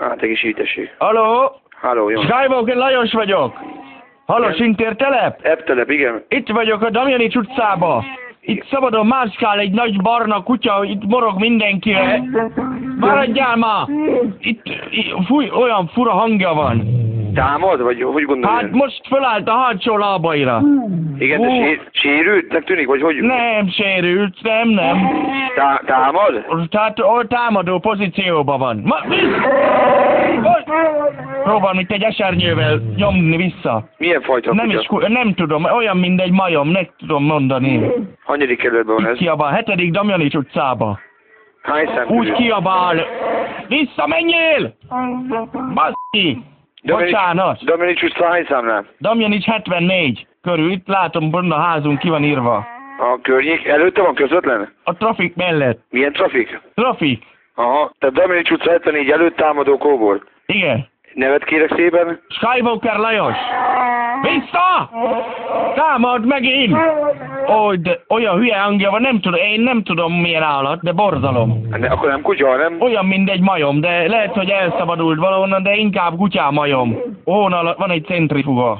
Hát, egészítesség. Halló? Halló, jó. Skywalker Lajos vagyok. Halló, Igen. Sintér-telep? Eptelep, igen. Itt vagyok a Damjanics utcába. Itt szabadon mászkál egy nagy barna kutya, itt morog mindenkire. Maradjál már! Itt fúj, olyan fura hangja van. Támad, vagy hogy gondolod? Hát most fölállt a hátsó lábaira. Igen, de sérültnek tűnik, vagy hogy? Nem sérült, nem. Támad? Tehát támadó pozícióban van. Próbálom itt egy esernyővel nyomni vissza. Milyen fajta Nem, kutya? nem tudom, olyan mint egy majom, nem tudom mondani. Hanyadik kerületben van ez? Kiabál, 7. Damjanics utcába. Hány szám Úgy kiabál. Visszamenjél! Baszki! Bocsánat. Damjanics utca hány számnál? Damjanics 74 körül. Itt látom, benne a házunk ki van írva. A környék előtte van közvetlen? A trafik mellett. Milyen trafik? Trafik. Aha, tehát Damjanics utca 74 előtt támadó kóbor. Igen. Nevet kérek szépen? Skywalker Lajos! Vissza! Támad megint! Ó, de olyan hülye hangja van, én nem tudom milyen állat, de borzalom. Akkor nem kutya, hanem? Olyan, mint egy majom, de lehet, hogy elszabadult valahonnan, de inkább kutyámajom. Hónal van egy centrifuga.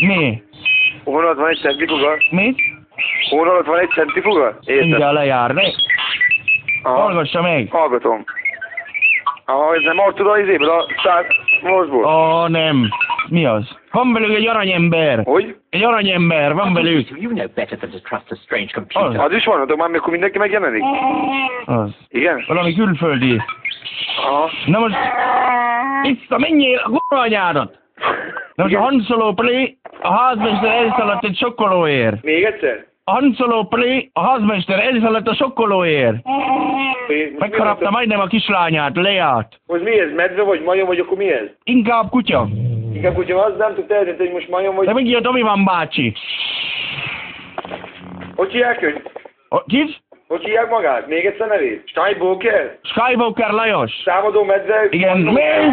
Mi? Hónal van egy centrifuga? Mi? Hónal van egy centrifuga? Érted? Mindjárt lejár, ne? Hallgassa meg! Hallgatom. Ez nem Artur az izéből, a Star Warsból? Nem. Mi az? Van velük egy aranyember. Hogy? Egy aranyember, van velük. You know better than to trust a strange computer. Az is van, de már mikor mindenki megjelenik? Az. Igen? Valami külföldi. Aha. Na most... Menjél a kurva anyádat! Na most a Han Solo Play, a házmester elszaladt egy sokkolóért. Még egyszer? A Han Solo Play, a házmester elszaladt a sokkolóért. Megharapta majdnem a kislányát, Leát. Most mi ez? Medve vagy majom, vagy akkor mi ez? Inkább kutya. Inkább kutya, az nem tudta eldönteni, hogy most majom vagy... De megjött Obi-Wan bácsi. Hogy hívják őt? Kit? Hogy hívják magát? Még egyszer nevét? Skywalker? Skywalker Lajos. Támadó medve? Igen. Miért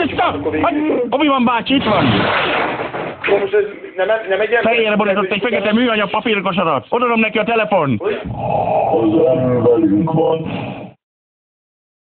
vissza? Obi-Wan bácsi itt van. Akkor most ez nem egy ember? Fejére borított egy fekete műanyag papírkosarat. Odaadom neki a telefon. Hogy? Az velünk van.